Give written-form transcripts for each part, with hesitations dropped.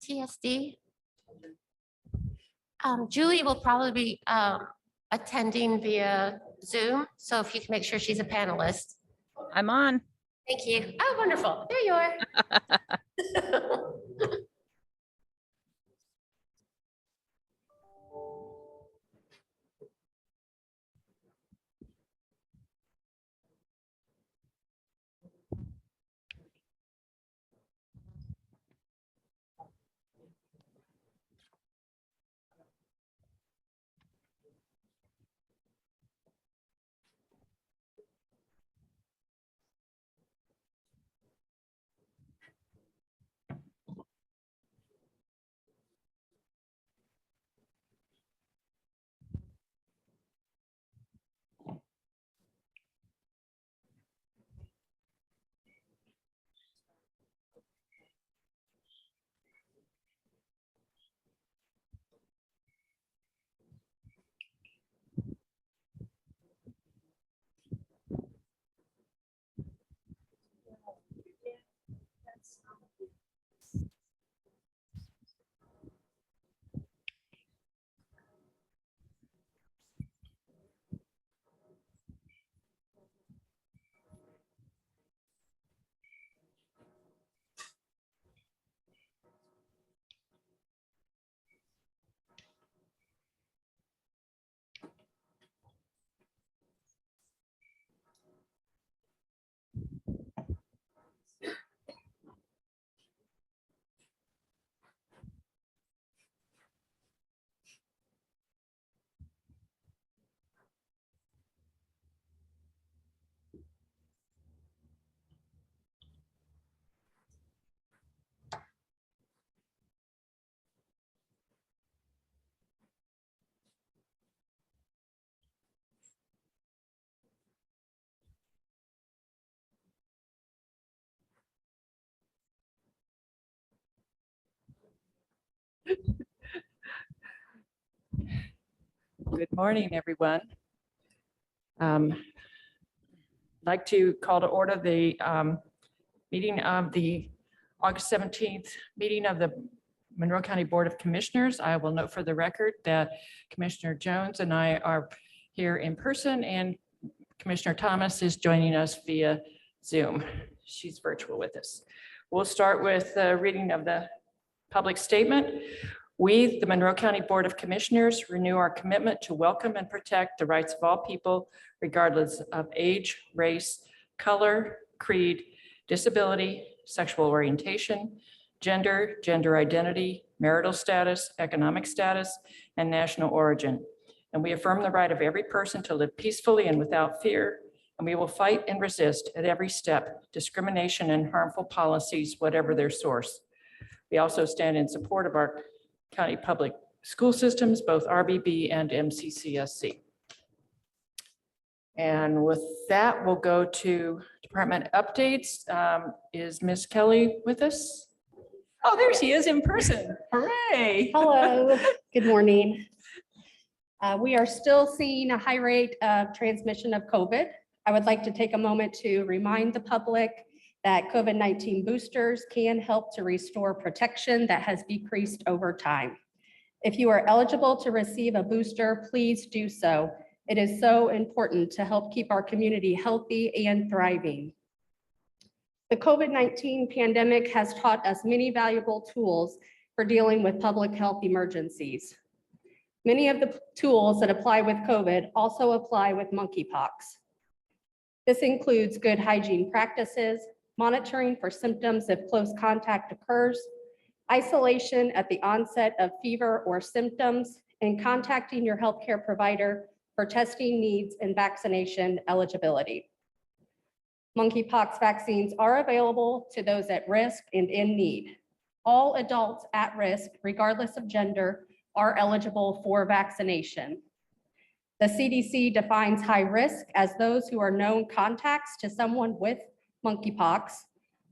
TSD. Julie will probably be attending via Zoom, so if you can make sure she's a panelist. I'm on. Thank you. Oh, wonderful. There you are. Good morning, everyone. I'd like to call to order the meeting of the August 17th meeting of the Monroe County Board of Commissioners. I will note for the record that Commissioner Jones and I are here in person, and Commissioner Thomas is joining us via Zoom. She's virtual with us. We'll start with the reading of the public statement. We, the Monroe County Board of Commissioners, renew our commitment to welcome and protect the rights of all people, regardless of age, race, color, creed, disability, sexual orientation, gender, gender identity, marital status, economic status, and national origin. And we affirm the right of every person to live peacefully and without fear. And we will fight and resist at every step discrimination and harmful policies, whatever their source. We also stand in support of our county public school systems, both RBB and MCCSC. And with that, we'll go to department updates. Is Miss Kelly with us? Oh, there she is in person. Hooray. Hello, good morning. We are still seeing a high rate of transmission of COVID. I would like to take a moment to remind the public that COVID-19 boosters can help to restore protection that has decreased over time. If you are eligible to receive a booster, please do so. It is so important to help keep our community healthy and thriving. The COVID-19 pandemic has taught us many valuable tools for dealing with public health emergencies. Many of the tools that apply with COVID also apply with monkeypox. This includes good hygiene practices, monitoring for symptoms if close contact occurs, isolation at the onset of fever or symptoms, and contacting your healthcare provider for testing needs and vaccination eligibility. Monkeypox vaccines are available to those at risk and in need. All adults at risk, regardless of gender, are eligible for vaccination. The CDC defines high risk as those who are known contacts to someone with monkeypox,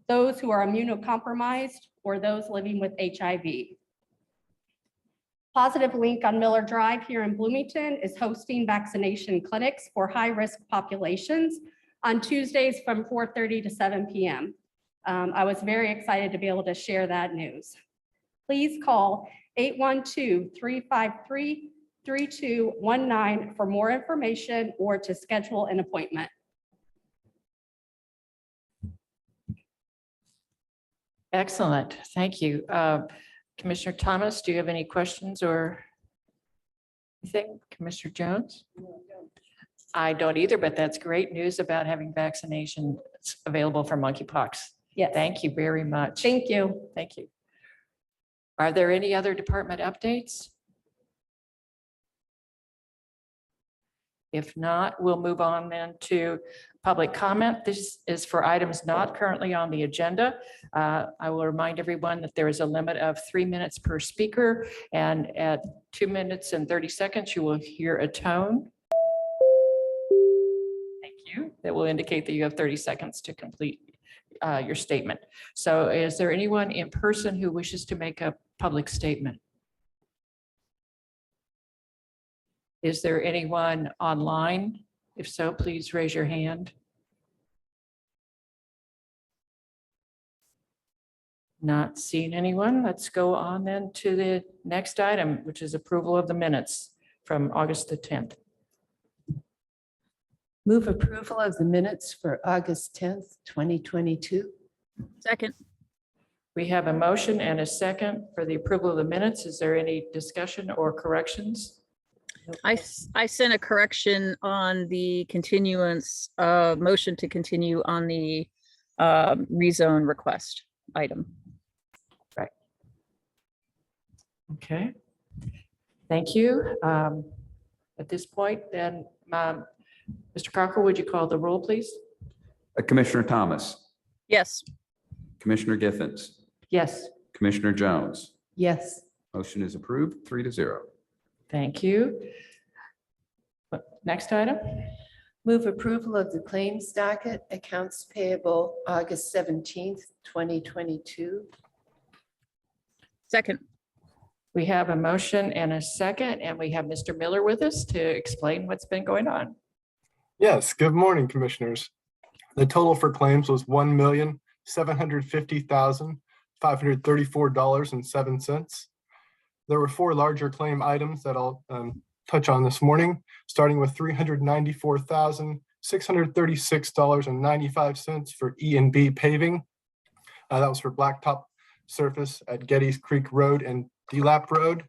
those who are immunocompromised, or those living with HIV. Positive Link on Miller Drive here in Bloomington is hosting vaccination clinics for high-risk populations on Tuesdays from 4:30 to 7 p.m. I was very excited to be able to share that news. Please call 812-353-3219 for more information or to schedule an appointment. Excellent. Thank you. Commissioner Thomas, do you have any questions or anything? Commissioner Jones? I don't either, but that's great news about having vaccinations available for monkeypox. Yes. Thank you very much. Thank you. Thank you. Are there any other department updates? If not, we'll move on then to public comment. This is for items not currently on the agenda. I will remind everyone that there is a limit of 3 minutes per speaker, and at 2 minutes and 30 seconds, you will hear a tone. Thank you. That will indicate that you have 30 seconds to complete your statement. So is there anyone in person who wishes to make a public statement? Is there anyone online? If so, please raise your hand. Not seeing anyone. Let's go on then to the next item, which is approval of the minutes from August the 10th. Move approval of the minutes for August 10th, 2022. Second. We have a motion and a second for the approval of the minutes. Is there any discussion or corrections? I sent a correction on the continuance, motion to continue on the rezone request item. Okay. Thank you. At this point, then, Mr. Cocker, would you call the roll, please? Commissioner Thomas, Yes. Commissioner Githens, Yes. Commissioner Jones. Yes. Motion is approved, 3-0. Thank you. Next item. Move approval of the claims docket, accounts payable August 17th, 2022. Second. We have a motion and a second, and we have Mr. Miller with us to explain what's been going on. Yes, good morning, Commissioners. The total for claims was $1,750,534.07. There were 4 larger claim items that I'll touch on this morning, starting with $394,636.95 for E&B paving. That was for blacktop surface at Getty's Creek Road and DLAP Road.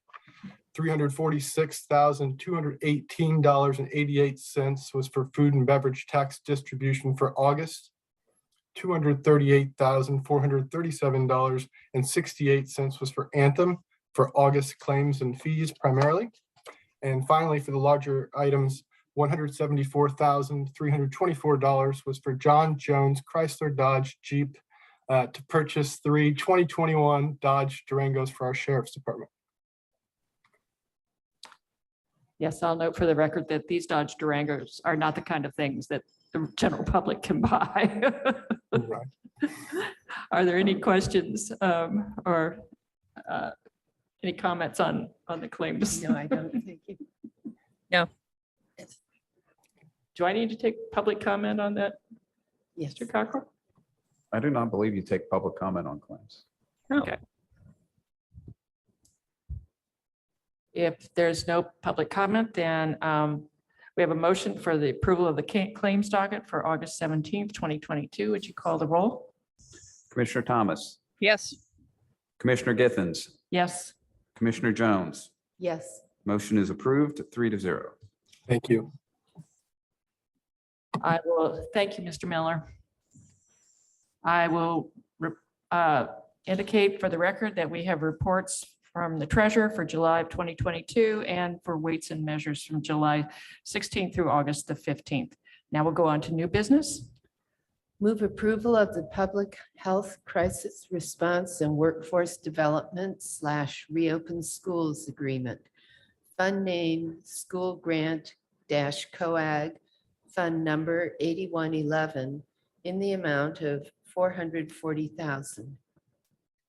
$346,218.88 was for food and beverage tax distribution for August. $238,437.68 was for Anthem for August claims and fees primarily. And finally, for the larger items, $174,324 was for John Jones Chrysler Dodge Jeep to purchase 3 2021 Dodge Durangos for our Sheriff's Department. Yes, I'll note for the record that these Dodge Durangos are not the kind of things that the general public can buy. Right. Are there any questions or any comments on the claims? No, I don't think you. Do I need to take public comment on that, Yes. Mr. Cockrell? I do not believe you take public comment on claims. Okay. If there's no public comment, then we have a motion for the approval of the claims docket for August 17th, 2022. Would you call the roll? Commissioner Thomas, Yes. Commissioner Githens, Yes. Commissioner Jones. Yes. Motion is approved, 3-0. Thank you. I will, thank you, Mr. Miller. I will indicate for the record that we have reports from the treasurer for July of 2022 and for weights and measures from July 16th through August the 15th. Now we'll go on to new business. Move approval of the Public Health Crisis Response and Workforce Development / Reopen Schools Agreement. Fund name School Grant -COAG, Fund number 8111, in the amount of $440,000.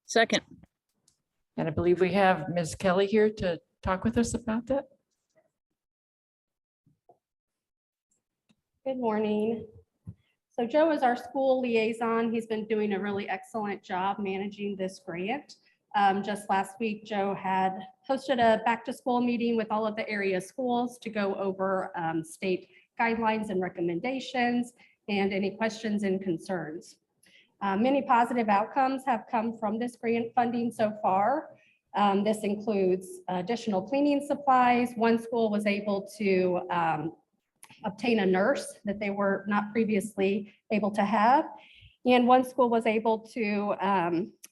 Second. And I believe we have Ms. Kelly here to talk with us about that? Good morning. So Joe is our school liaison. He's been doing a really excellent job managing this grant. Just last week, Joe had hosted a back-to-school meeting with all of the area schools to go over state guidelines and recommendations and any questions and concerns. Many positive outcomes have come from this grant funding so far. This includes additional cleaning supplies. One school was able to obtain a nurse that they were not previously able to have. And one school was able to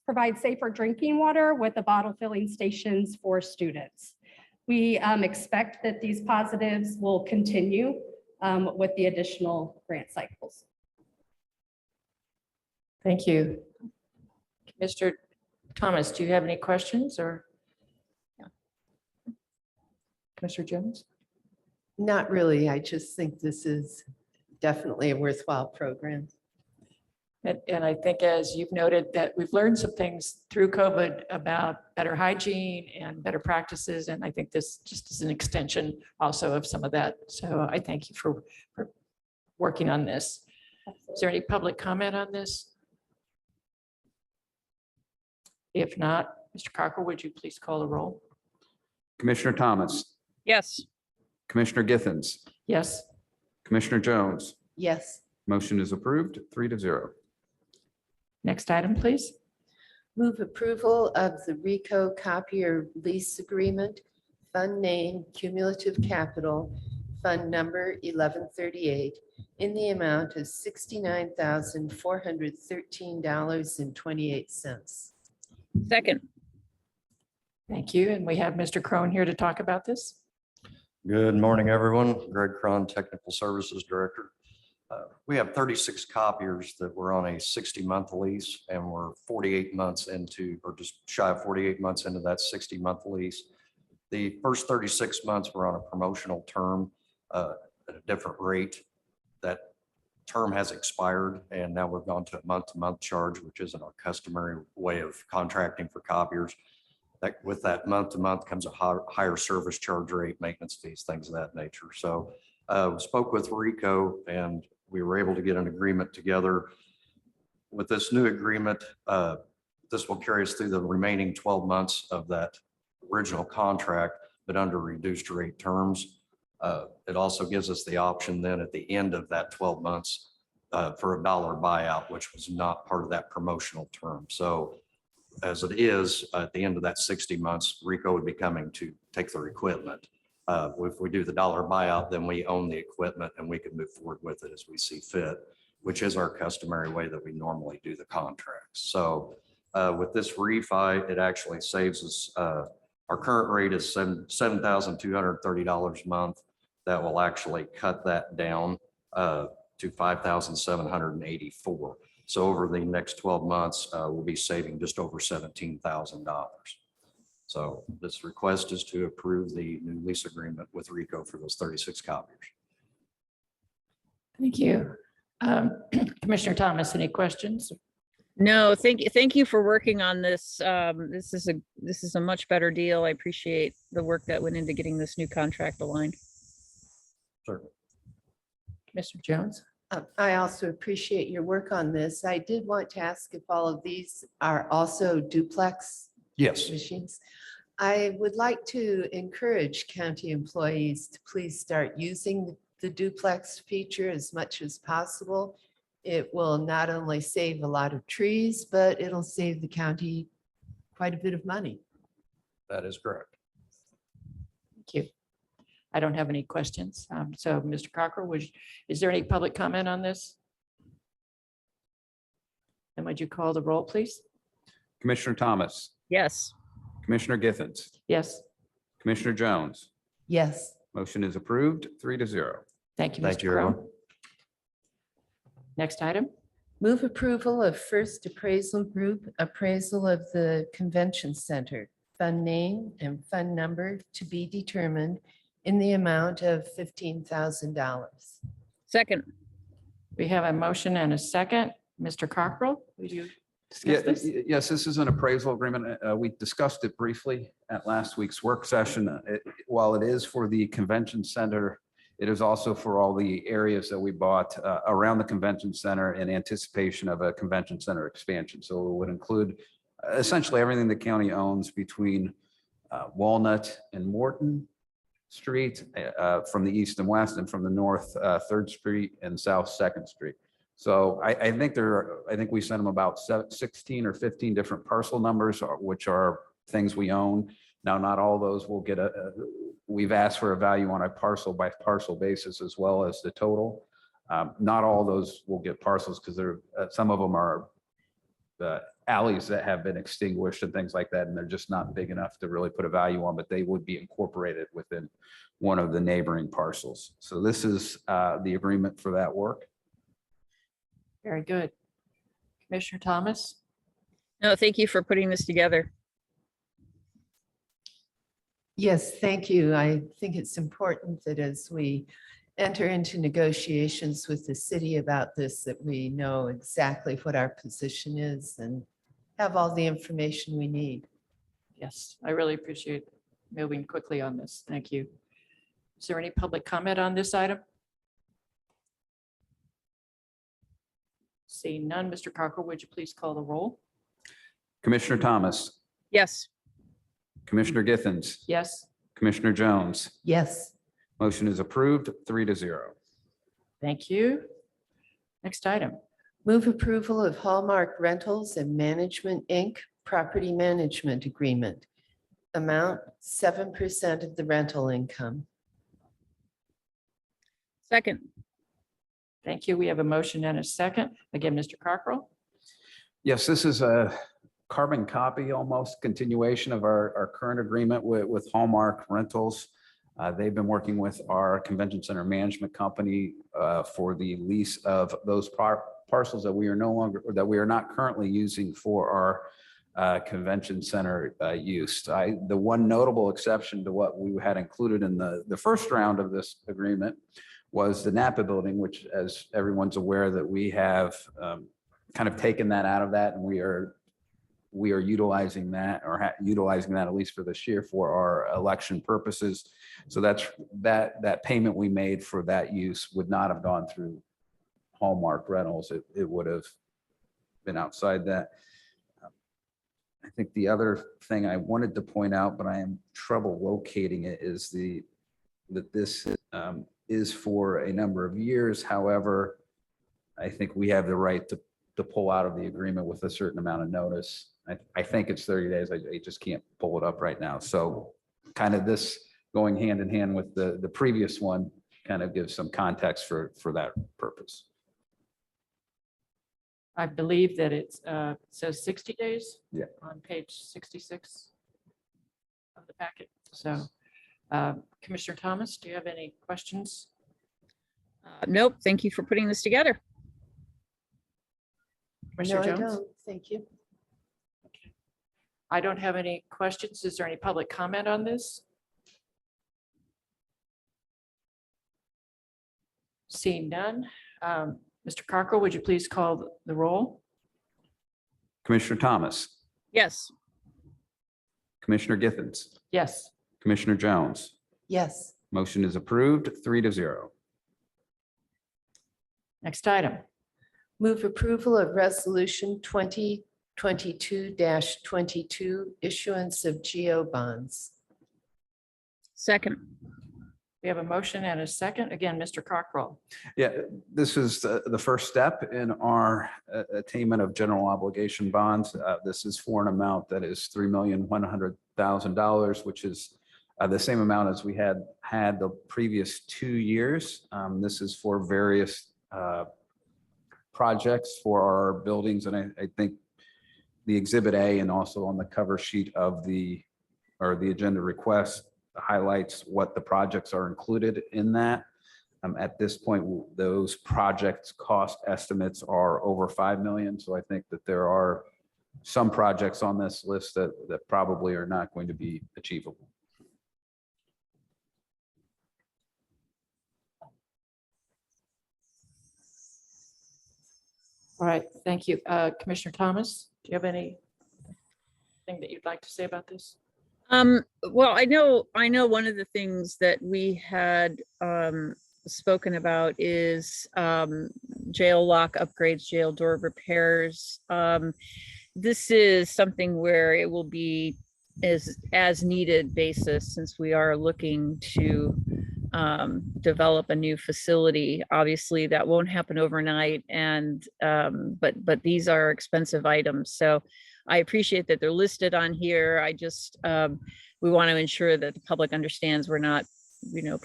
provide safer drinking water with the bottle filling stations for students. We expect that these positives will continue with the additional grant cycles. Thank you. Mr. Thomas, do you have any questions or? Commissioner Jones? Not really. I just think this is definitely a worthwhile program. And I think as you've noted that we've learned some things through COVID about better hygiene and better practices. And I think this just is an extension also of some of that. So I thank you for working on this. Is there any public comment on this? If not, Mr. Cockrell, would you please call the roll? Commissioner Thomas, Yes. Commissioner Githens, Yes. Commissioner Jones. Yes. Motion is approved, 3-0. Next item, please. Move approval of the Rico copier lease agreement, fund name Cumulative Capital, fund number 1138, in the amount of $69,413.28. Second. Thank you. And we have Mr. Crone here to talk about this. Good morning, everyone. Greg Cron, Technical Services Director. We have 36 copiers that were on a 60-month lease, and we're 48 months into, or just shy of 48 months into that 60-month lease. The first 36 months were on a promotional term at a different rate. That term has expired, and now we've gone to a month-to-month charge, which isn't our customary way of contracting for copiers. That with that month-to-month comes a higher service charge rate, maintenance fees, things of that nature. So we spoke with Rico and we were able to get an agreement together. With this new agreement, this will carry us through the remaining 12 months of that original contract, but under reduced rate terms. It also gives us the option then at the end of that 12 months for a $1 buyout, which was not part of that promotional term. So as it is, at the end of that 60 months, Rico would be coming to take their equipment. If we do the $1 buyout, then we own the equipment and we can move forward with it as we see fit, which is our customary way that we normally do the contracts. So with this refi, it actually saves us, our current rate is $7,230 a month. That will actually cut that down to $5,784. So over the next 12 months, we'll be saving just over $17,000. So this request is to approve the new lease agreement with Rico for those 36 copiers. Thank you. Commissioner Thomas, any questions? No, thank you for working on this. This is a much better deal. I appreciate the work that went into getting this new contract aligned. Sure. Mr. Jones? I also appreciate your work on this. I did want to ask if all of these are also duplex Yes. machines. I would like to encourage county employees to please start using the duplex feature as much as possible. It will not only save a lot of trees, but it'll save the county quite a bit of money. That is correct. Thank you. I don't have any questions. So Mr. Cockrell, is there any public comment on this? And would you call the roll, please? Commissioner Thomas, Yes. Commissioner Githens, Yes, Commissioner Jones. Yes. Motion is approved, 3-0. thank you, Thank Mr. you, Crowe. everyone. Next item. Move approval of First Appraisal Group appraisal of the Convention Center, fund name and fund number to be determined in the amount of $15,000. Second. We have a motion and a second. Mr. Cockrell, would you discuss this? Yes, this is an appraisal agreement. We discussed it briefly at last week's work session. While it is for the convention center, it is also for all the areas that we bought around the convention center in anticipation of a convention center expansion. So it would include essentially everything the county owns between Walnut and Morton Street from the east and west, and from the north, 3rd Street and south 2nd Street. So I think we sent them about 16 or 15 different parcel numbers, which are things we own. Now, not all those will get we've asked for a value on a parcel by parcel basis as well as the total. Not all those will get parcels because some of them are alleys that have been extinguished and things like that, and they're just not big enough to really put a value on, but they would be incorporated within one of the neighboring parcels. So this is the agreement for that work. Very good. Commissioner Thomas? No, thank you for putting this together. Yes, thank you. I think it's important that as we enter into negotiations with the city about this, that we know exactly what our position is and have all the information we need. Yes, I really appreciate moving quickly on this. Thank you. Is there any public comment on this item? Seeing none, Mr. Cockrell, would you please call the roll? Commissioner Thomas, Yes, Commissioner Githens, Yes, Commissioner Jones. Yes, Motion is approved, 3-0. thank you. Next item. move approval of Hallmark Rentals and Management, Inc. Property Management Agreement. Amount 7% of the rental income. second. Thank you. We have a motion and a second. Again, Mr. Cockrell? Yes, this is a carbon copy, almost continuation of our current agreement with Hallmark Rentals. They've been working with our convention center management company for the lease of those parcels that we are not currently using for our convention center use. The one notable exception to what we had included in the first round of this agreement was the Napa building, which, as everyone's aware, that we have kind of taken that out of that, and we are utilizing that, or utilizing that at least for this year for our election purposes. So that payment we made for that use would not have gone through Hallmark Rentals. It would have been outside that. I think the other thing I wanted to point out, but I am trouble locating it, is that this is for a number of years. However, I think we have the right to pull out of the agreement with a certain amount of notice. I think it's 30 days. I just can't pull it up right now. So kind of this going hand in hand with the previous one kind of gives some context for that purpose. I believe that it says 60 days. Yeah. On page 66 of the packet. So Commissioner Thomas, do you have any questions? Nope, thank you for putting this together. No, Commissioner I Jones? don't. Thank you. I don't have any questions. Is there any public comment on this? Seeing none. Mr. Cockrell, would you please call the roll? Commissioner Thomas, Yes, Commissioner Githens, Yes, Commissioner Jones. Yes, Motion is approved, 3-0. next item. move approval of resolution 2022-22 issuance of GO bonds. second. We have a motion and a second. Again, Mr. Cockrell. Yeah, this is the first step in our attainment of general obligation bonds. This is for an amount that is $3,100,000, which is the same amount as we had the previous 2 years. This is for various projects for our buildings, and I think the Exhibit A and also on the cover sheet of the agenda request highlights what the projects are included in that. At this point, those projects cost estimates are over 5 million. So I think that there are some projects on this list that probably are not going to be achievable. All right, thank you. Commissioner Thomas? you have anything that you'd like to say about this? Well, I know one of the things that we had spoken about is jail lock upgrades, jail door repairs. This is something where it will be as needed basis, since we are looking to develop a new facility. Obviously, that won't happen overnight, and but these are expensive items. So I appreciate that they're listed on here. I just we want to ensure that the public understands we're not,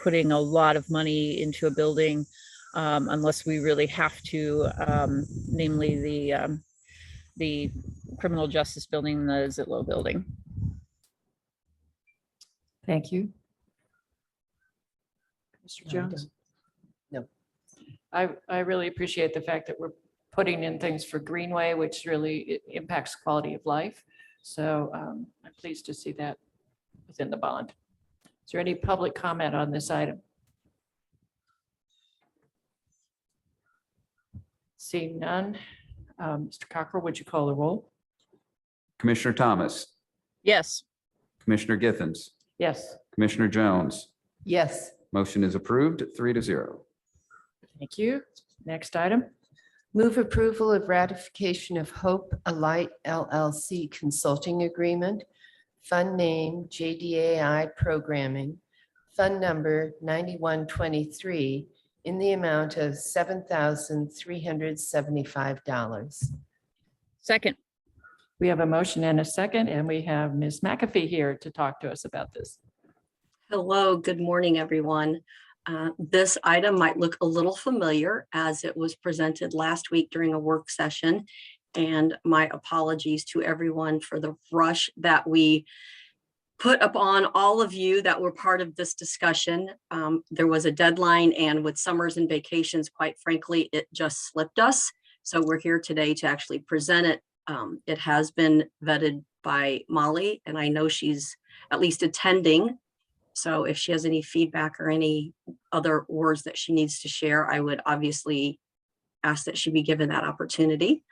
putting a lot of money into a building unless we really have to, namely the criminal justice building, the Zitlow building. Thank you. Mr. No, I Jones? don't. No. I really appreciate the fact that we're putting in things for Greenway, which really impacts quality of life. So I'm pleased to see that within the bond. Is there any public comment on this item? Seeing none, Mr. Cockrell, would you call the roll? Commissioner Thomas, Yes. Commissioner Githens, Yes, Commissioner Jones. Yes. Motion is approved, 3-0. thank you. Next item. Move approval of ratification of Hope Alight LLC consulting agreement. Fund name JDAI Programming. Fund number 9123 in the amount of $7,375. Second. We have a motion and a second, and we have Ms. McAfee here to talk to us about this. Hello, good morning, everyone. This item might look a little familiar as it was presented last week during a work session. And my apologies to everyone for the rush that we put upon all of you that were part of this discussion. There was a deadline, and with summers and vacations, quite frankly, it just slipped us. So we're here today to actually present it. It has been vetted by Molly, and I know she's at least attending. So if she has any feedback or any other words that she needs to share, I would obviously ask that she be given that opportunity.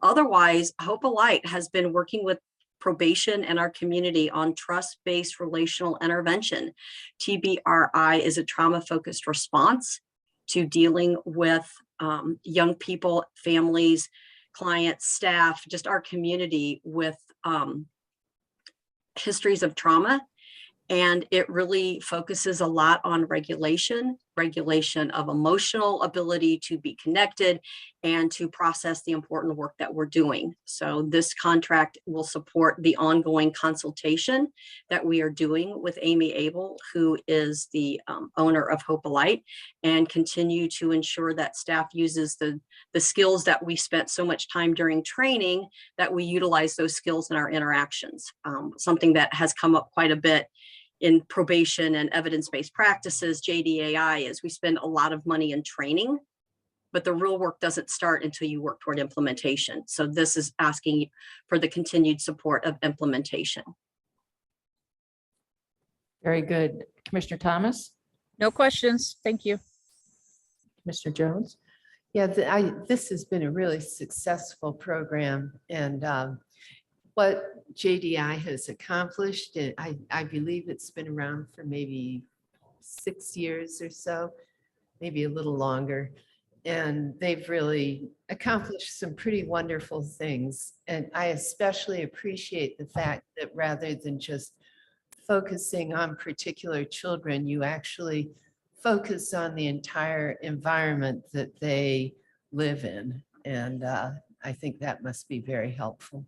Otherwise, Hope Alight has been working with probation and our community on trust-based relational intervention. TBRI is a trauma-focused response to dealing with young people, families, clients, staff, just our community with histories of trauma. And it really focuses a lot on regulation of emotional ability to be connected and to process the important work that we're doing. So this contract will support the ongoing consultation that we are doing with Amy Abel, who is the owner of Hope Alight, and continue to ensure that staff uses the skills that we spent so much time during training, that we utilize those skills in our interactions. Something that has come up quite a bit in probation and evidence-based practices, JDAI, is we spend a lot of money in training, but the real work doesn't start until you work toward implementation. So this is asking for the continued support of implementation. Very good. Commissioner Thomas, No questions. Thank you. Mr. Jones. Yeah, this has been a really successful program, and what JDI has accomplished, I believe it's been around for maybe 6 years or so, maybe a little longer. And they've really accomplished some pretty wonderful things. And I especially appreciate the fact that rather than just focusing on particular children, you actually focus on the entire environment that they live in. And I think that must be very helpful.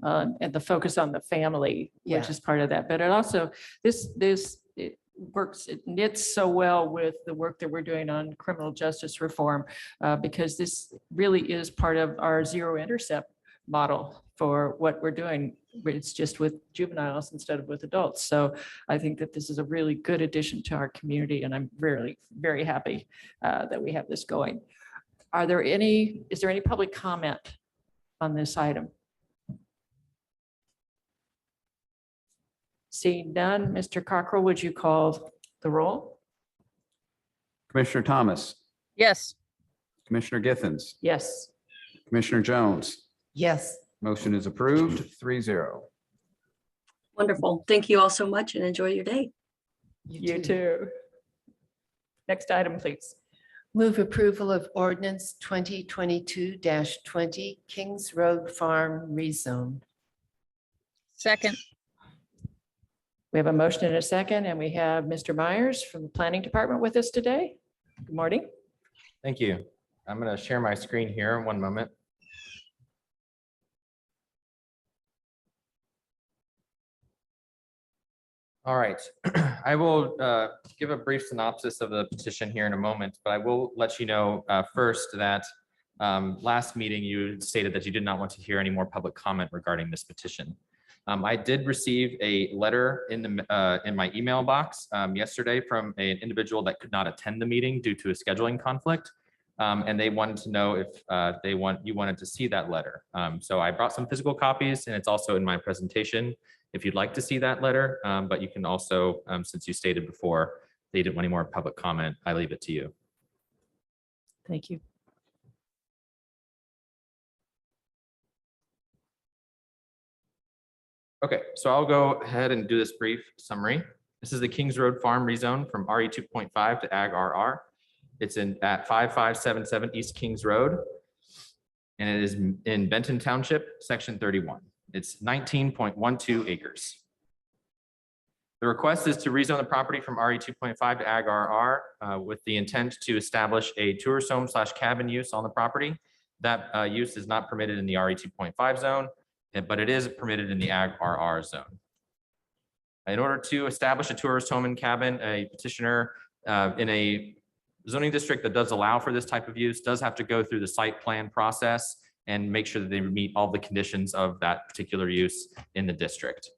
And the focus on the family, which Yeah. is part of that. But it also, it works, it knits so well with the work that we're doing on criminal justice reform, because this really is part of our zero intercept model for what we're doing. It's just with juveniles instead of with adults. So I think that this is a really good addition to our community, and I'm really, very happy that we have this going. Is there any public comment on this item? Seeing none, Mr. Cockrell, would you call the roll? Commissioner Thomas, Yes. Commissioner Githens, Yes. Commissioner Jones. Yes. Motion is approved, 3-0. Wonderful. Thank you all so much and enjoy your day. You too. Next item, please. Move approval of ordinance 2022-20 Kings Road Farm rezone. Second, We have a motion and a second, and we have Mr. Myers from the Planning Department with us today. Good morning. Thank you. I'm going to share my screen here. One moment. All right. I will give a brief synopsis of the petition here in a moment, but I will let you know first that last meeting you stated that you did not want to hear any more public comment regarding this petition. I did receive a letter in my email box yesterday from an individual that could not attend the meeting due to a scheduling conflict. And they wanted to know if you wanted to see that letter. So I brought some physical copies, and it's also in my presentation if you'd like to see that letter. But you can also, since you stated before they didn't want any more public comment, I leave it to you. Thank you. Okay, so I'll go ahead and do this brief summary. This is the Kings Road Farm rezone from RE 2.5 to Ag RR. It's at 5577 East Kings Road. And it is in Benton Township, section 31. It's 19.12 acres. The request is to rezone the property from RE 2.5 to Ag RR with the intent to establish a tourist home / cabin use on the property. That use is not permitted in the RE 2.5 zone, but it is permitted in the Ag RR zone. In order to establish a tourist home and cabin, a petitioner in a zoning district that does allow for this type of use does have to go through the site plan process and make sure that they meet all the conditions of that particular use in the district.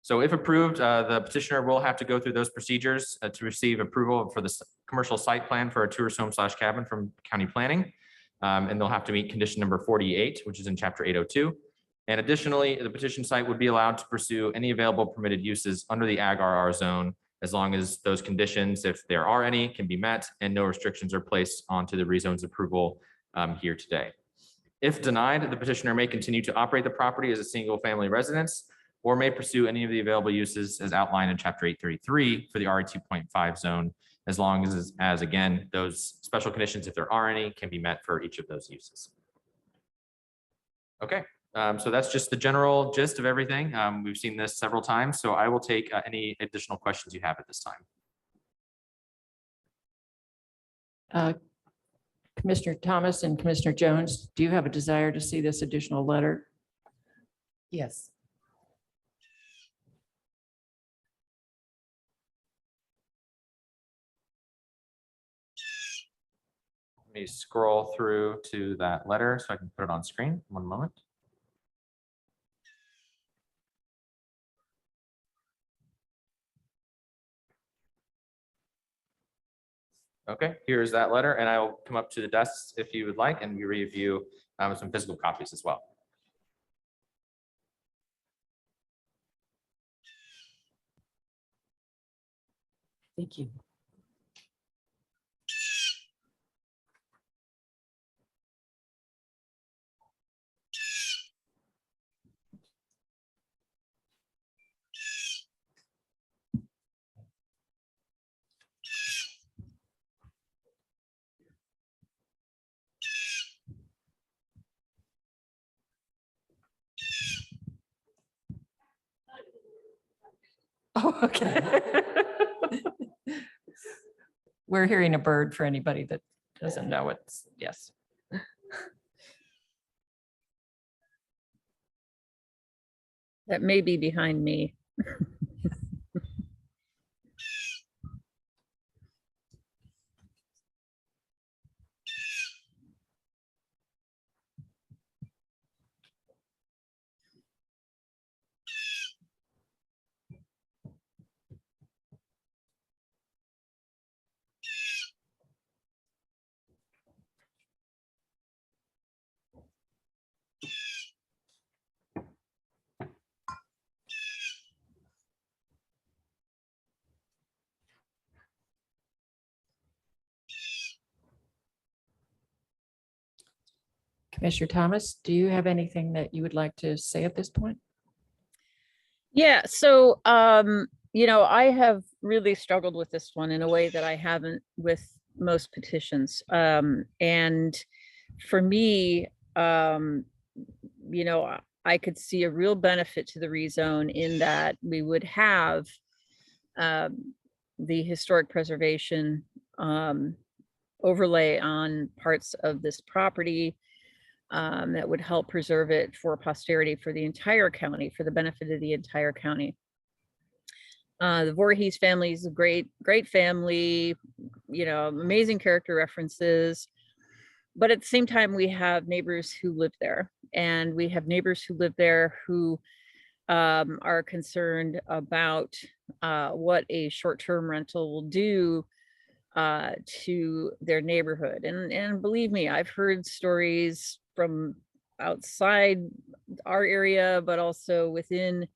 So if approved, the petitioner will have to go through those procedures to receive approval for the commercial site plan for a tourist home / cabin from county planning. And they'll have to meet condition number 48, which is in chapter 802. And additionally, the petition site would be allowed to pursue any available permitted uses under the Ag RR zone, as long as those conditions, if there are any, can be met and no restrictions are placed onto the rezone's approval here today. If denied, the petitioner may continue to operate the property as a single family residence or may pursue any of the available uses as outlined in chapter 833 for the RE 2.5 zone, as long as again, those special conditions, if there are any, can be met for each of those uses. Okay, so that's just the general gist of everything. We've seen this several times, so I will take any additional questions you have at this time. Commissioner Thomas and Commissioner Jones, do you have a desire to see this additional letter? Yes. Let me scroll through to that letter so I can put it on screen. One moment. Okay, here's that letter, and I'll come up to the desks if you would like, and we review some physical copies as well. Thank you. Oh, okay. We're hearing a bird for anybody that doesn't know it's, yes. that may be behind me. Commissioner Thomas, do you have anything that you would like to say at this point? Yeah, so, I have really struggled with this one in a way that I haven't with most petitions. And for me, I could see a real benefit to the rezone in that we would have the historic preservation overlay on parts of this property that would help preserve it for posterity for the entire county, for the benefit of the entire county. The Voorhees family is a great family, amazing character references. But at the same time, we have neighbors who live there, and we have neighbors who live there who are concerned about what a short-term rental will do to their neighborhood. And believe me, I've heard stories from outside our area, but also within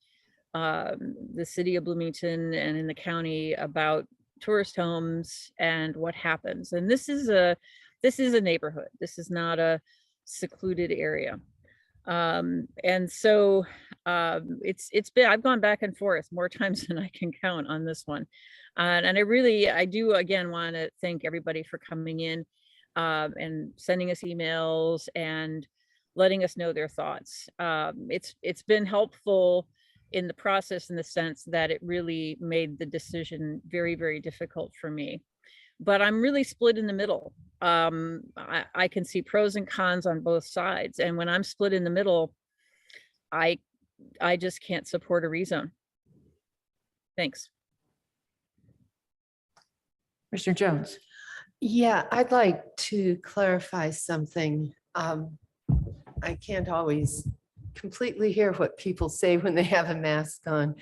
the city of Bloomington and in the county about tourist homes and what happens. And this is a neighborhood. This is not a secluded area. And so it's been, I've gone back and forth more times than I can count on this one. And I do again want to thank everybody for coming in and sending us emails and letting us know their thoughts. It's been helpful in the process in the sense that it really made the decision very, very difficult for me. But I'm really split in the middle. I can see pros and cons on both sides. And when I'm split in the middle, I just can't support a rezone. Thanks. Commissioner Jones. Yeah, I'd like to clarify something. I can't always completely hear what people say when they have a mask on.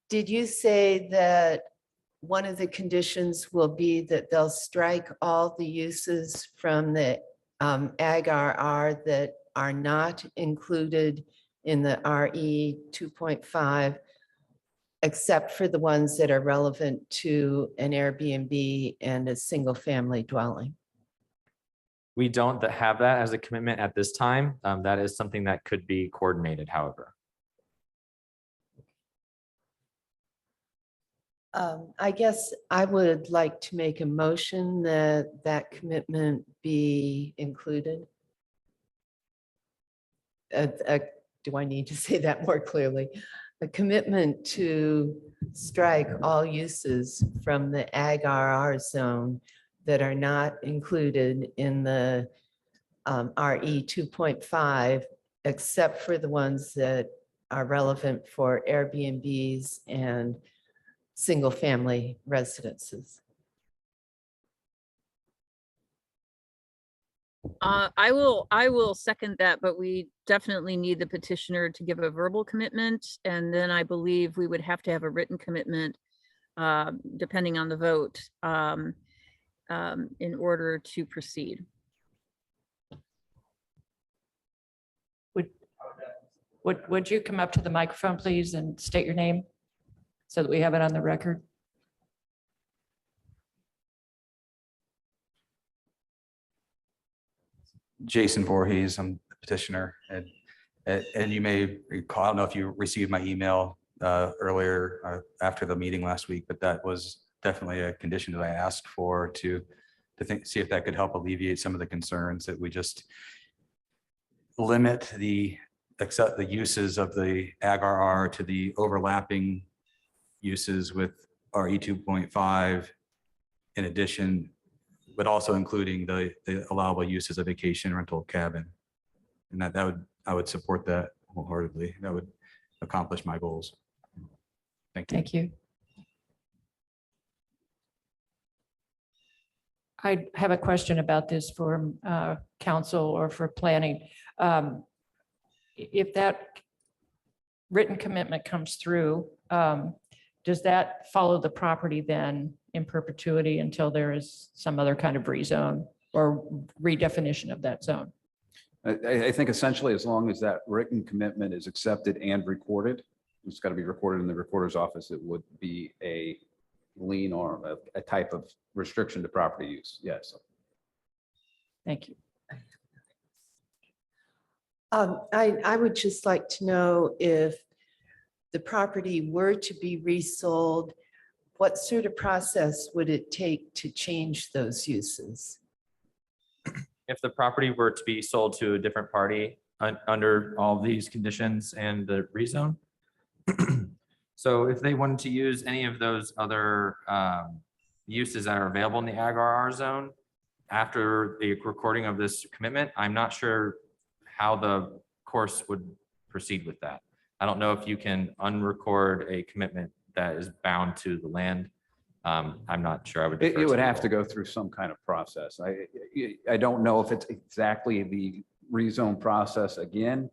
Did you say that one of the conditions will be that they'll strike all the uses from the Ag RR that are not included in the RE 2.5, except for the ones that are relevant to an Airbnb and a single family dwelling? We don't have that as a commitment at this time. That is something that could be coordinated, however. I guess I would like to make a motion that that commitment be included. Do I need to say that more clearly? A commitment to strike all uses from the Ag RR zone that are not included in the RE 2.5, except for the ones that are relevant for Airbnbs and single-family residences. I will second that, but we definitely need the petitioner to give a verbal commitment. And then I believe we would have to have a written commitment, depending on the vote, in order to proceed. Would you come up to the microphone, please, and state your name so that we have it on the record? Jason Voorhees, I'm the petitioner, and you may recall, I don't know if you received my email earlier after the meeting last week, but that was definitely a condition that I asked for to see if that could help alleviate some of the concerns that we just limit the uses of the Ag RR to the overlapping uses with RE 2.5 in addition, but also including the allowable uses of vacation rental cabin. And I would support that wholeheartedly. That would accomplish my goals. Thank you. Thank you. I have a question about this for council or for planning. If that written commitment comes through, does that follow the property then in perpetuity until there is some other kind of rezone or redefinition of that zone? I think essentially, as long as that written commitment is accepted and recorded, it's got to be recorded in the recorder's office, it would be a lien or a type of restriction to property use. Yes. Thank you. I would just like to know if the property were to be resold, what sort of process would it take to change those uses? If the property were to be sold to a different party under all these conditions and the rezone. So if they wanted to use any of those other uses that are available in the Ag RR zone after the recording of this commitment, I'm not sure how the course would proceed with that. I don't know if you can unrecord a commitment that is bound to the land. I'm not sure. I would. It defer would have to legal. go through some kind of process. I don't know if it's exactly the rezone process again,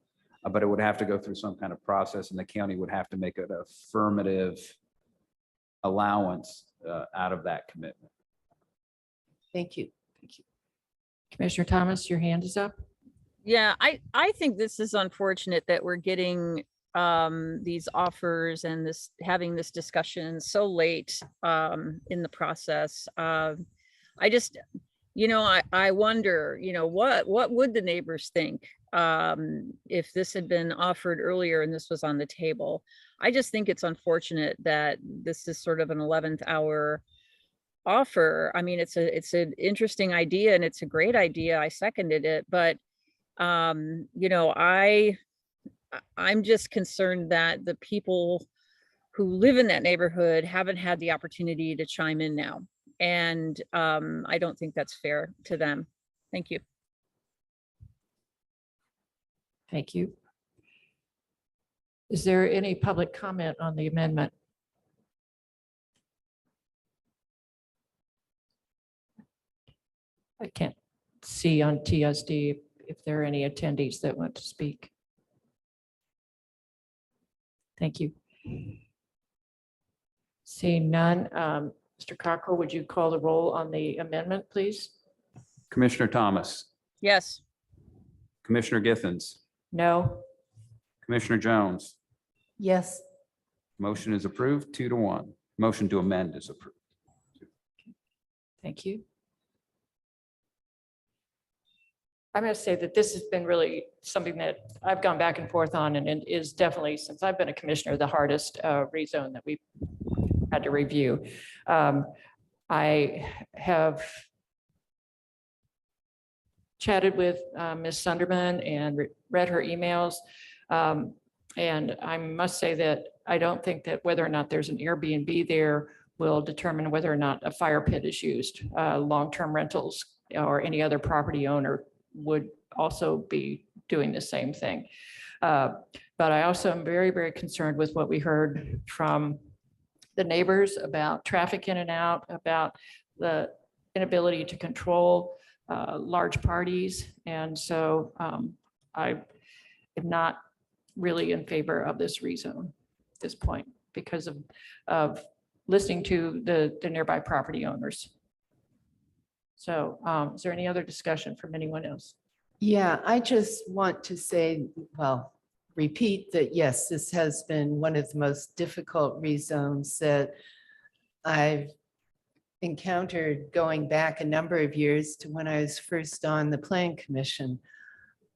but it would have to go through some kind of process and the county would have to make an affirmative allowance out of that commitment. Thank you. Commissioner Thomas, your hand is up. Yeah, I think this is unfortunate that we're getting these offers and having this discussion so late in the process. I just, I wonder, what would the neighbors think if this had been offered earlier and this was on the table? I just think it's unfortunate that this is sort of an 11th hour offer. I mean, it's an interesting idea and it's a great idea. I seconded it, but I'm just concerned that the people who live in that neighborhood haven't had the opportunity to chime in now. And I don't think that's fair to them. Thank you. Thank you. Is there any public comment on the amendment? I can't see on TSD if there are any attendees that want to speak. Thank you. Seeing none, Mr. Cockrell, would you call the roll on the amendment, please? Commissioner Thomas, Yes. Commissioner Githens, No? Commissioner Jones, Yes. motion is approved 2-1. Motion to amend is approved. Thank you. I'm going to say that this has been really something that I've gone back and forth on, and it is definitely, since I've been a commissioner, the hardest rezone that we've had to review. I have chatted with Ms. Sunderman and read her emails. And I must say that I don't think that whether or not there's an Airbnb there will determine whether or not a fire pit is used. Long-term rentals or any other property owner would also be doing the same thing. But I also am very, very concerned with what we heard from the neighbors about traffic in and out, about the inability to control large parties. And so I am not really in favor of this rezone at this point because of listening to the nearby property owners. So is there any other discussion from anyone else? Yeah, I just want to say, well, repeat that, yes, this has been one of the most difficult rezones that I've encountered going back a number of years to when I was first on the Plan Commission.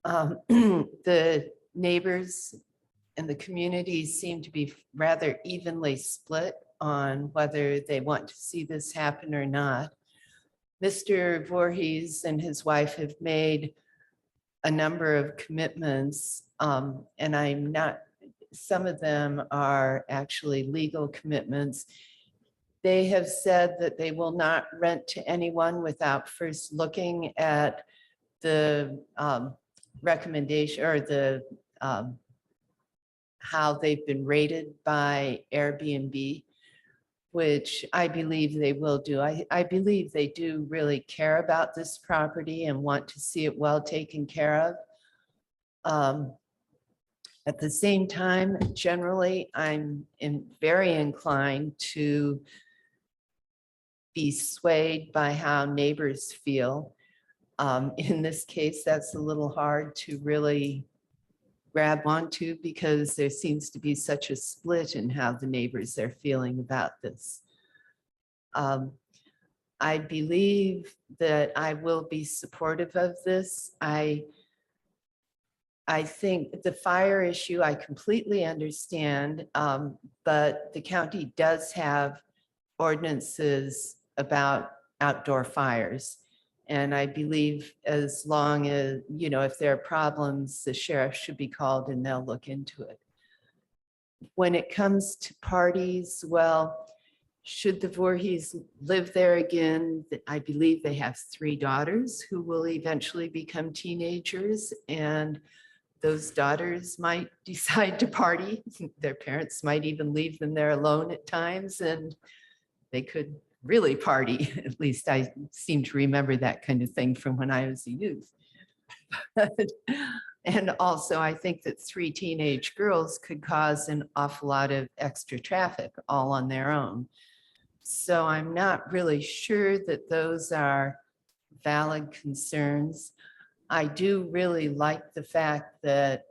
The neighbors and the community seem to be rather evenly split on whether they want to see this happen or not. Mr. Voorhees and his wife have made a number of commitments, and I'm not, some of them are actually legal commitments. They have said that they will not rent to anyone without first looking at the recommendation or the how they've been rated by Airbnb, which I believe they will do. I believe they do really care about this property and want to see it well taken care of. At the same time, generally, I'm very inclined to be swayed by how neighbors feel. In this case, that's a little hard to really grab onto because there seems to be such a split in how the neighbors are feeling about this. I believe that I will be supportive of this. I think the fire issue, I completely understand, but the county does have ordinances about outdoor fires. And I believe as long as, if there are problems, the sheriff should be called and they'll look into it. When it comes to parties, well, should the Voorhees live there again, I believe they have 3 daughters who will eventually become teenagers, and those daughters might decide to party. Their parents might even leave them there alone at times, and they could really party. At least I seem to remember that kind of thing from when I was a youth. And also, I think that 3 teenage girls could cause an awful lot of extra traffic all on their own. So I'm not really sure that those are valid concerns. I do really like the fact that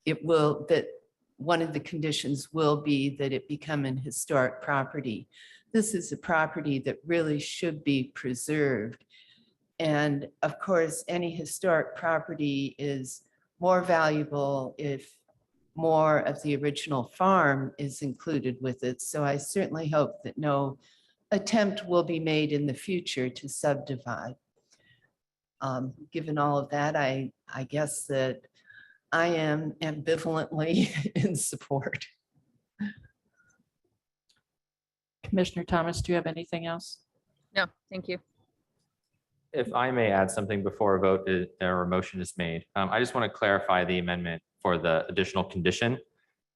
that one of the conditions will be that it become an historic property. This is a property that really should be preserved. And of course, any historic property is more valuable if more of the original farm is included with it. So I certainly hope that no attempt will be made in the future to subdivide. Given all of that, I guess that I am ambivalently in support. Commissioner Thomas, do you have anything else? No, thank you. If I may add something before a vote or a motion is made, I just want to clarify the amendment for the additional condition.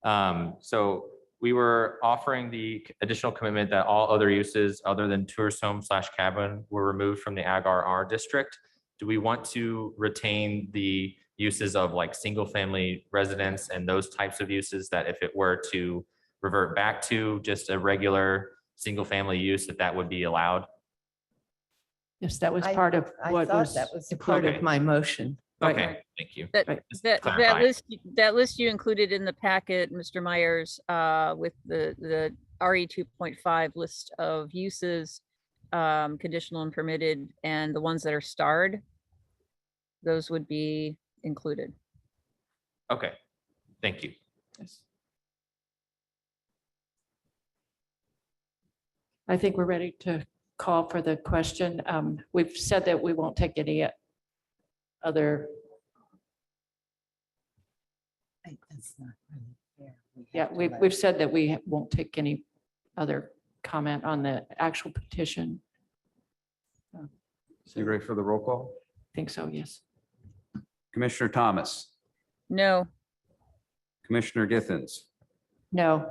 So we were offering the additional commitment that all other uses other than tourist home / cabin were removed from the Ag RR district. Do we want to retain the uses of like single family residence and those types of uses that if it were to revert back to just a regular single family use, that would be allowed? Yes, that was part of I what thought was. that was part of Okay. my motion. Right. Okay, thank you. That, Just that clarify. list you included in the packet, Mr. Myers, with the RE 2.5 list of uses, conditional and permitted, and the ones that are starred, those would be included. Okay, thank you. Yes. I think we're ready to call for the question. We've said that we won't take any other, That's not really fair. We yeah, have to we've, let- we've said that we won't take any other comment on the actual petition. So you ready for the roll call? I think so, yes. Commissioner Thomas, No, Commissioner Githens, No,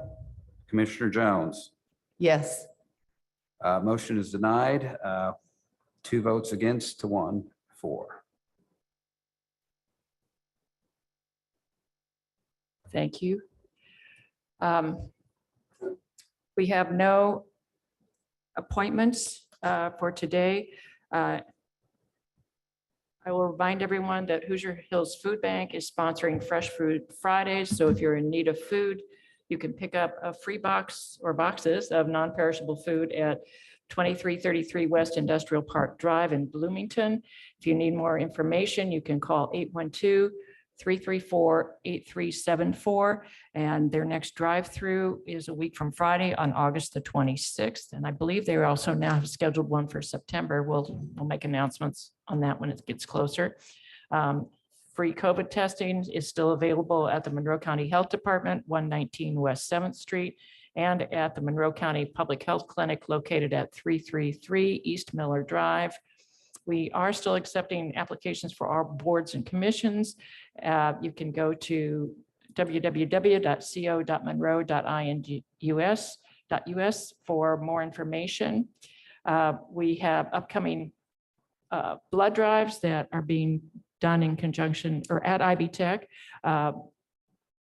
Commissioner Jones. Yes, Motion is denied. 2 votes against to 1 for. thank you. We have no appointments for today. I will remind everyone that Hoosier Hills Food Bank is sponsoring Fresh Food Fridays. So if you're in need of food, you can pick up a free box or boxes of non-perishable food at 2333 West Industrial Park Drive in Bloomington. If you need more information, you can call 812-334-8374. And their next drive-through is a week from Friday on August the 26th. And I believe they also now have scheduled one for September. We'll make announcements on that when it gets closer. Free COVID testing is still available at the Monroe County Health Department, 119 West 7th Street, and at the Monroe County Public Health Clinic located at 333 East Miller Drive. We are still accepting applications for our boards and commissions. You can go to www.co.monroe.indus.us for more information. We have upcoming blood drives that are being done in conjunction or at IB Tech. The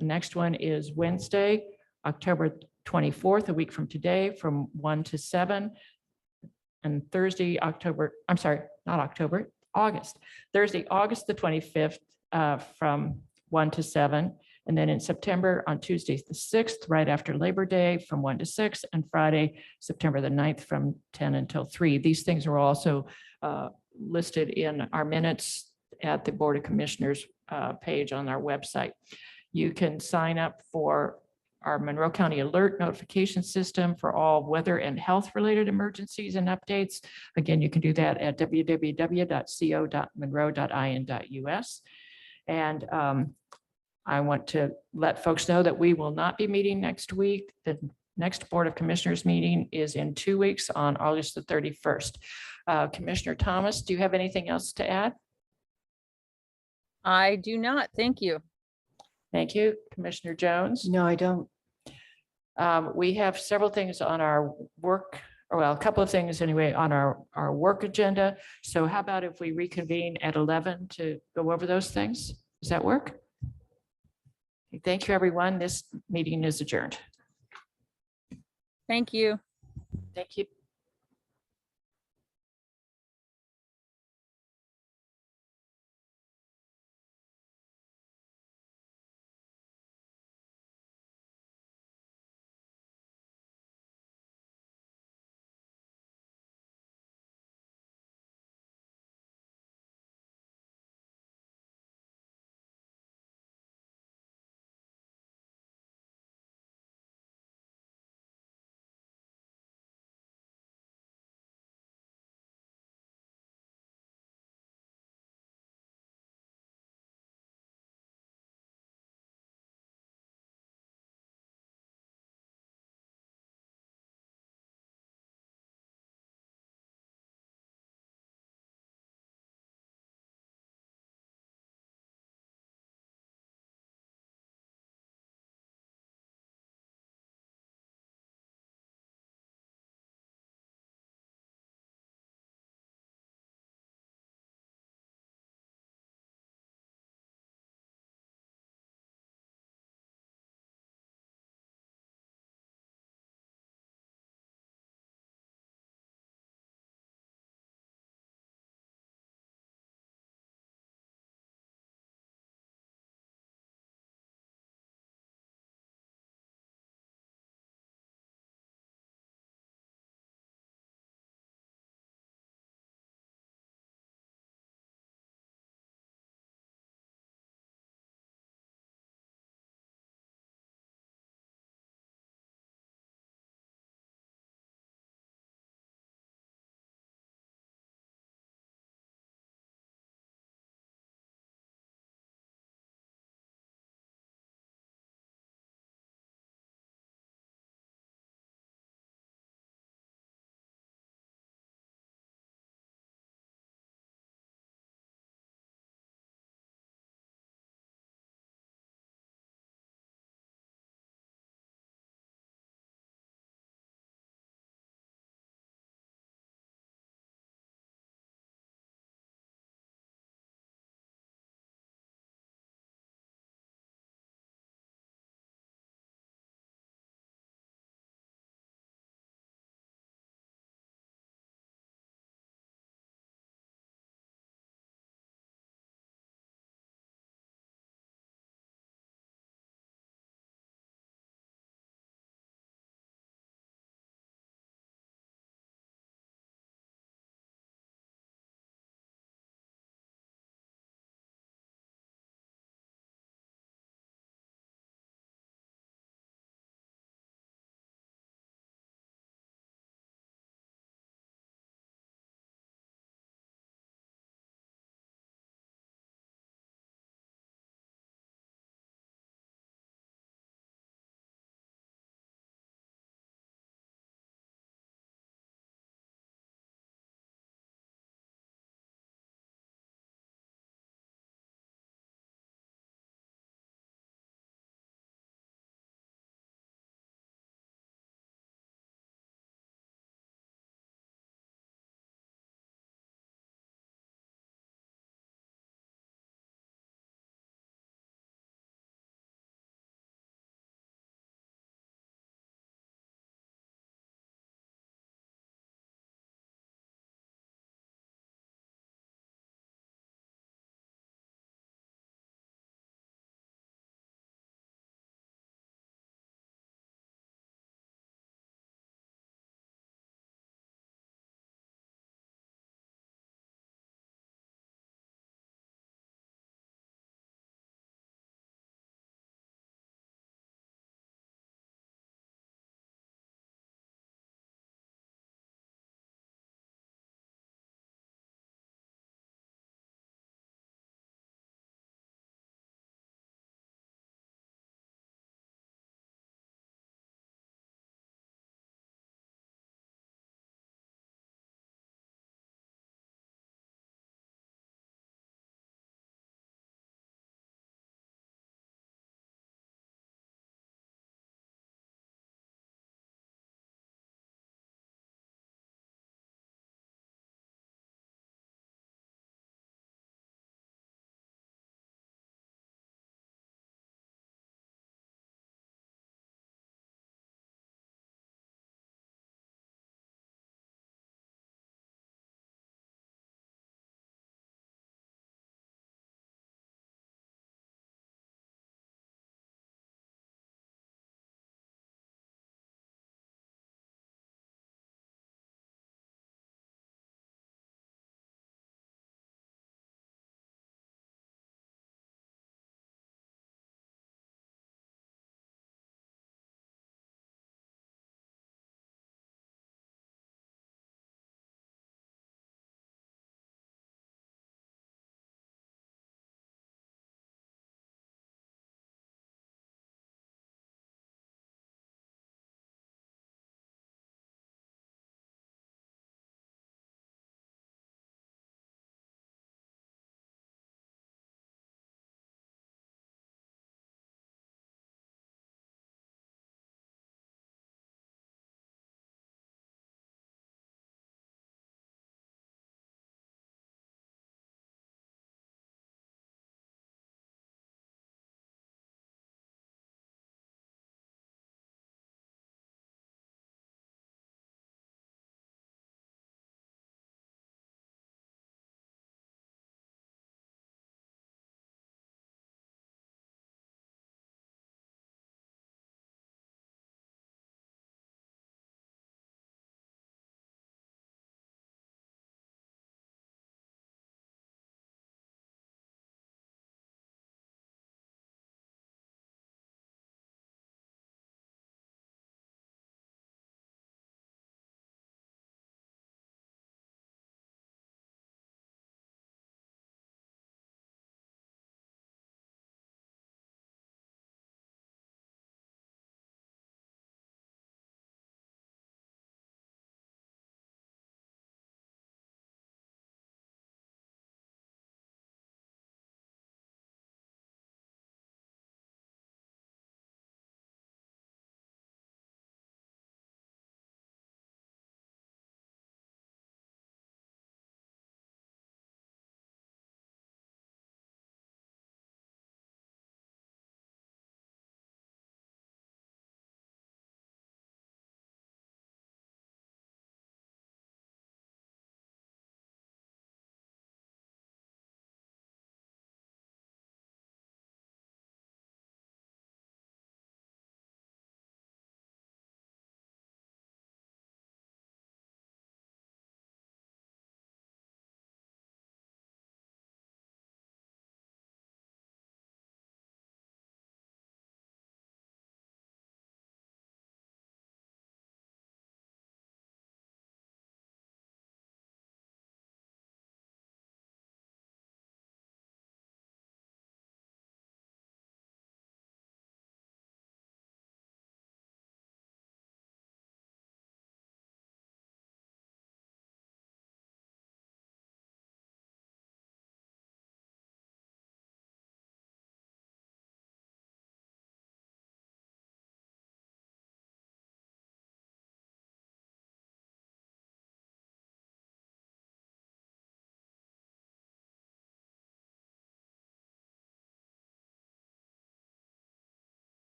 next one is Wednesday, October 24th, a week from today, from 1 to 7. And Thursday, Thursday, August the 25th, from 1 to 7. And then in September, on Tuesday, the 6th, right after Labor Day, from 1 to 6, and Friday, September the 9th, from 10 until 3. These things are also listed in our minutes at the Board of Commissioners page on our website. You can sign up for our Monroe County Alert Notification System for all weather and health-related emergencies and updates. Again, you can do that at www.co.monroe.in.us. And I want to let folks know that we will not be meeting next week. The next Board of Commissioners meeting is in 2 weeks on August the 31st. Commissioner Thomas, do you have anything else to add? I do not. Thank you. Thank you. Commissioner Jones? No, I don't. We have several things on our work, or well, a couple of things anyway, on our work agenda. So how about if we reconvene at 11 to go over those things? Does that work? Thank you, everyone. This meeting is adjourned. Thank you. Thank you.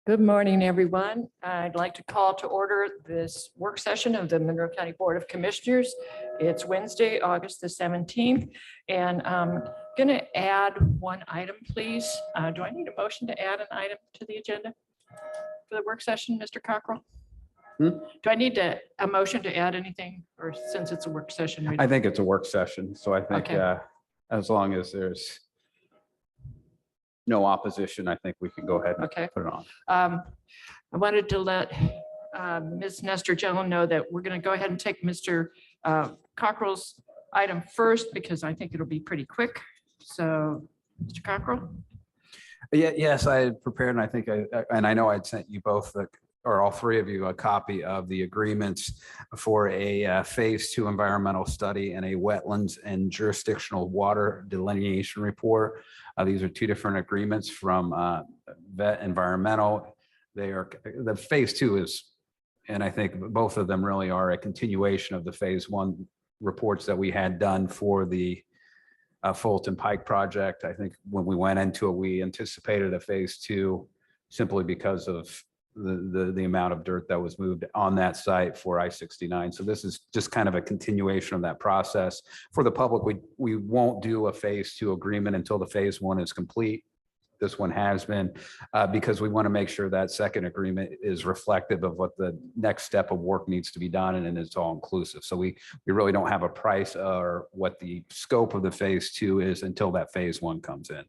Good morning, everyone. I'd like to call to order this work session of the Monroe County Board of Commissioners. It's Wednesday, August the 17th, and I'm going to add one item, please. Do I need a motion to add an item to the agenda for the work session, Mr. Cockrell? Do I need a motion to add anything, or since it's a work session? we I don't- think it's a work session, so I think Okay. as long as there's no opposition, I think we can go ahead and Okay. put it on. I wanted to let Ms. Nestor Jones know that we're going to go ahead and take Mr. Cockrell's item first, because I think it'll be pretty quick. So, Mr. Cockrell? Yeah, yes, I had prepared, and I think I know I'd sent you both, or all three of you, a copy of the agreements for a phase 2 environmental study and a wetlands and jurisdictional water delineation report. These are two different agreements from Vet Environmental. The phase 2 is, and I think both of them really are a continuation of the phase 1 reports that we had done for the Fulton Pike project. I think when we went into it, we anticipated a phase 2 simply because of the amount of dirt that was moved on that site for I-69. So this is just kind of a continuation of that process. For the public, we won't do a phase 2 agreement until the phase 1 is complete. This one has been, because we want to make sure that second agreement is reflective of what the next step of work needs to be done, and it's all inclusive. So we really don't have a price or what the scope of the phase 2 is until that phase 1 comes in.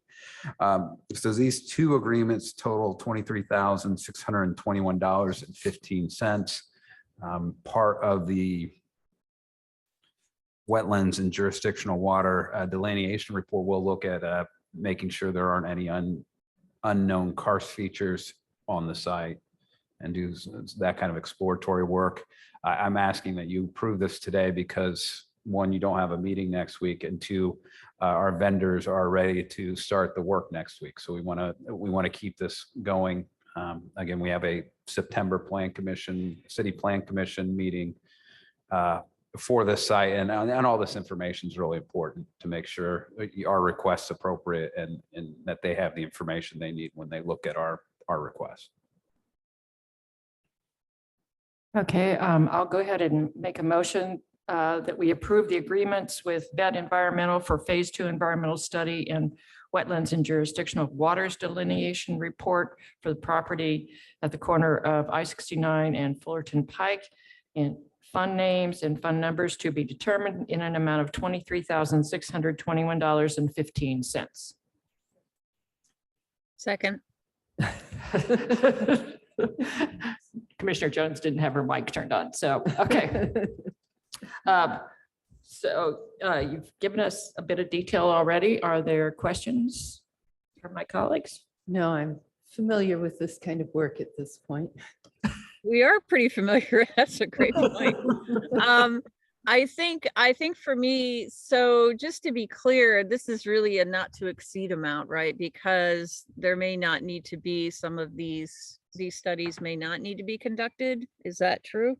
So these two agreements total $23,621.15. Part of the wetlands and jurisdictional water delineation report will look at making sure there aren't any unknown karst features on the site and do that kind of exploratory work. I'm asking that you approve this today because, one, you don't have a meeting next week, and two, our vendors are ready to start the work next week. So we want to keep this going. Again, we have a September City Plan Commission meeting for this site, and all this information is really important to make sure our request's appropriate and that they have the information they need when they look at our request. Okay, I'll go ahead and make a motion that we approve the agreements with Vet Environmental for phase 2 environmental study and wetlands and jurisdictional waters delineation report for the property at the corner of I-69 and Fullerton Pike, and fund names and fund numbers to be determined in an amount of $23,621.15. Second. Commissioner Jones didn't have her mic turned on, so, okay. You've given us a bit of detail already. Are there questions from my colleagues? No, I'm familiar with this kind of work at this point. We are pretty familiar. That's a great point. I think for me, so just to be clear, this is really a not to exceed amount, right? Because there may not need to be some of these studies may not need to be conducted. Is that true?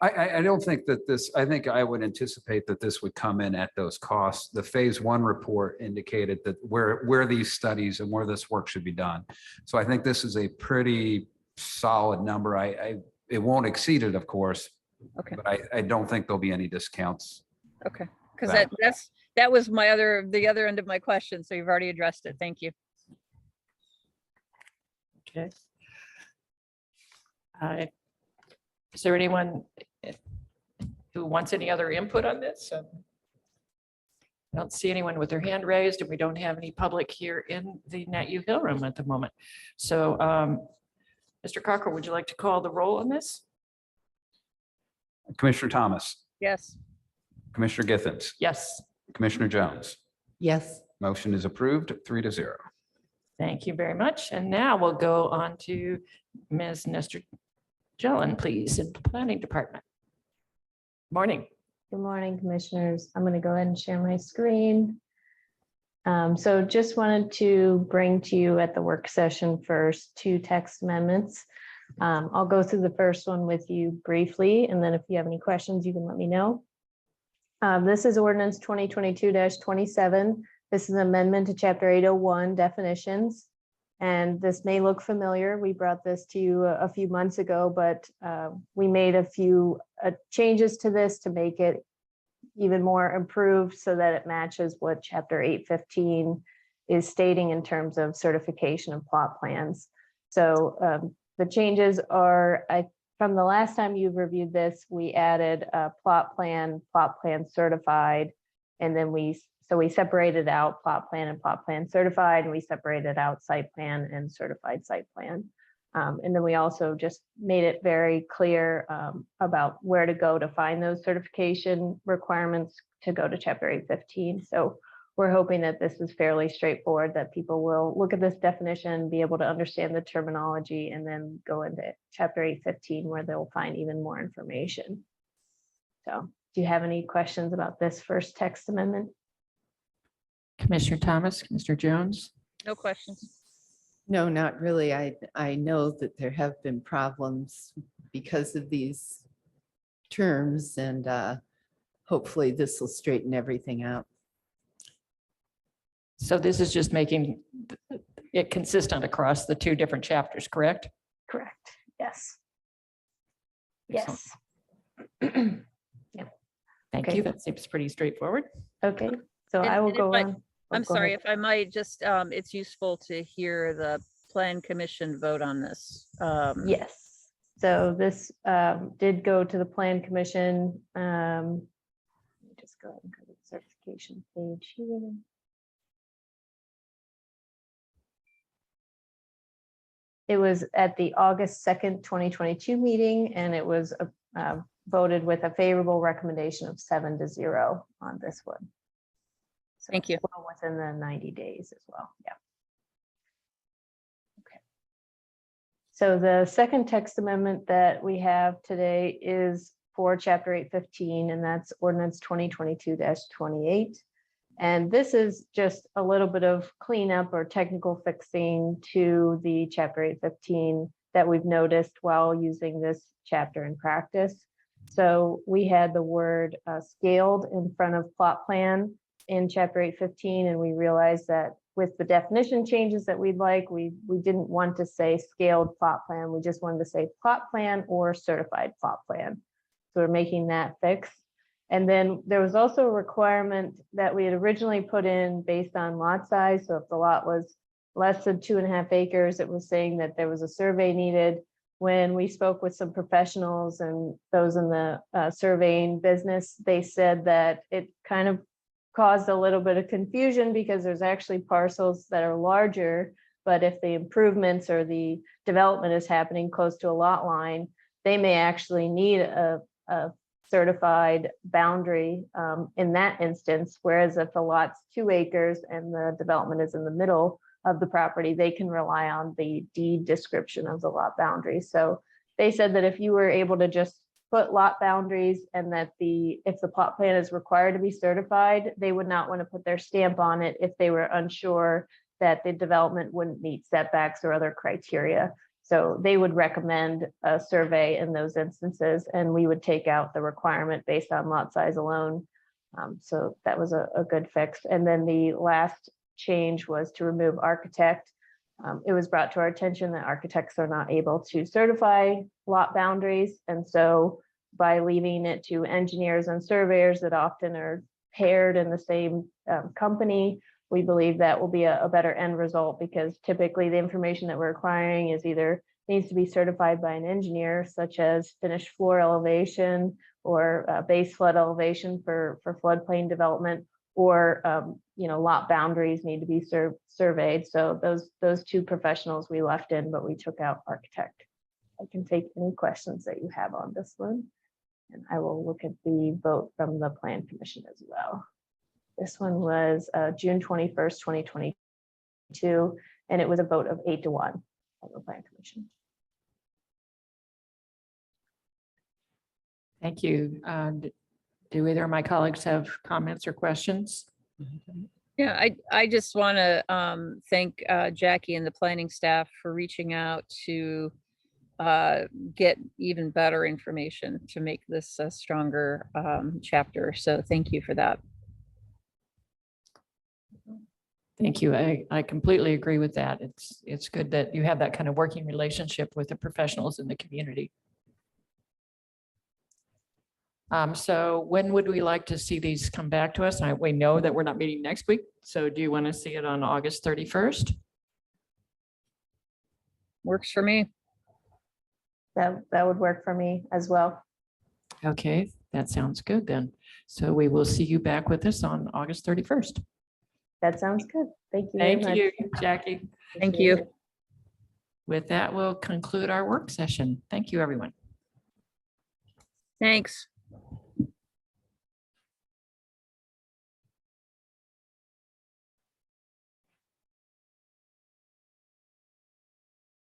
I don't think that I think I would anticipate that this would come in at those costs. The phase 1 report indicated that where these studies and where this work should be done. So I think this is a pretty solid number. It won't exceed it, of course. Okay. But I don't think there'll be any discounts. Okay, because that was the other end of my question. So you've already addressed it. Thank you. Okay. Is there anyone who wants any other input on this? I don't see anyone with their hand raised, and we don't have any public here in the Nat U Hill room at the moment. So, Mr. Cockrell, would you like to call the roll on this? Commissioner Thomas, Yes. Commissioner Githens, Yes. Commissioner Jones. Yes. Motion is approved, 3-0. Thank you very much. And now we'll go on to Ms. Nestor Jelen, please, in the Planning Department. Morning. Good morning, Commissioners. I'm going to go ahead and share my screen. So just wanted to bring to you at the work session first 2 text amendments. I'll go through the first one with you briefly, and then if you have any questions, you can let me know. This is ordinance 2022-27. This is an amendment to chapter 801 definitions. And this may look familiar. We brought this to you a few months ago, but we made a few changes to this to make it even more improved so that it matches what Chapter 815 is stating in terms of certification of plot plans. So the changes are, from the last time you've reviewed this, we added a plot plan certified, and then we separated out plot plan and plot plan certified, and we separated out site plan and certified site plan. And then we also just made it very clear about where to go to find those certification requirements to go to Chapter 815. So we're hoping that this is fairly straightforward, that people will look at this definition, be able to understand the terminology, and then go into Chapter 815 where they'll find even more information. So do you have any questions about this first text amendment? Commissioner Thomas, Commissioner Jones? No questions. No, not really. I know that there have been problems because of these terms, and hopefully this will straighten everything out. So this is just making it consistent across the two different chapters, correct? Correct. Yes. Excellent. Yes. Thank Okay. you. That seems pretty straightforward. Okay, so And- I will and if go I- on. I'm go sorry, ahead. if I might just, it's useful to hear the plan commission vote on this. Yes, so this did go to the Plan Commission. Let me just go ahead and go to the certification page here. It was at the August 2nd, 2022 meeting, and it was voted with a favorable recommendation of 7-0 on this one. So Thank you. well within the 90 days as well, yeah. Okay. So the second text amendment that we have today is for Chapter 815, and that's ordinance 2022-28. And this is just a little bit of cleanup or technical fixing to the Chapter 815 that we've noticed while using this chapter in practice. So we had the word scaled in front of plot plan in Chapter 815, and we realized that with the definition changes that we'd like, we didn't want to say scaled plot plan. We just wanted to say plot plan or certified plot plan. So we're making that fix. And then there was also a requirement that we had originally put in based on lot size. So if the lot was less than 2.5 acres, it was saying that there was a survey needed. When we spoke with some professionals and those in the surveying business, they said that it kind of caused a little bit of confusion because there's actually parcels that are larger, but if the improvements or the development is happening close to a lot line, they may actually need a certified boundary in that instance, whereas if the lot's 2 acres and the development is in the middle of the property, they can rely on the deed description of the lot boundary. So they said that if you were able to just put lot boundaries and that if the plot plan is required to be certified, they would not want to put their stamp on it if they were unsure that the development wouldn't meet setbacks or other criteria. So they would recommend a survey in those instances, and we would take out the requirement based on lot size alone. So that was a good fix. And then the last change was to remove architect. It was brought to our attention that architects are not able to certify lot boundaries. And so by leaving it to engineers and surveyors that often are paired in the same company, we believe that will be a better end result, because typically the information that we're requiring is either needs to be certified by an engineer, such as finished floor elevation or base flood elevation for floodplain development, or lot boundaries need to be surveyed. So those two professionals we left in, but we took out architect. I can take any questions that you have on this one, and I will look at the vote from the Plan Commission as well. This one was June 21st, 2022, and it was a vote of 8-1 of the Plan Commission. Thank you. Do either of my colleagues have comments or questions? Yeah, I just want to thank Jackie and the planning staff for reaching out to get even better information to make this a stronger chapter. So thank you for that. Thank you. I completely agree with that. It's good that you have that kind of working relationship with the professionals in the community. So when would we like to see these come back to us? We know that we're not meeting next week. So do you want to see it on August 31st? Works for me. That would work for me as well. Okay, that sounds good then. So we will see you back with us on August 31st. That sounds good. Thank you. very Thank much. you, Jackie. Thank Appreciate you. it. With that, we'll conclude our work session. Thank you, everyone. Thanks.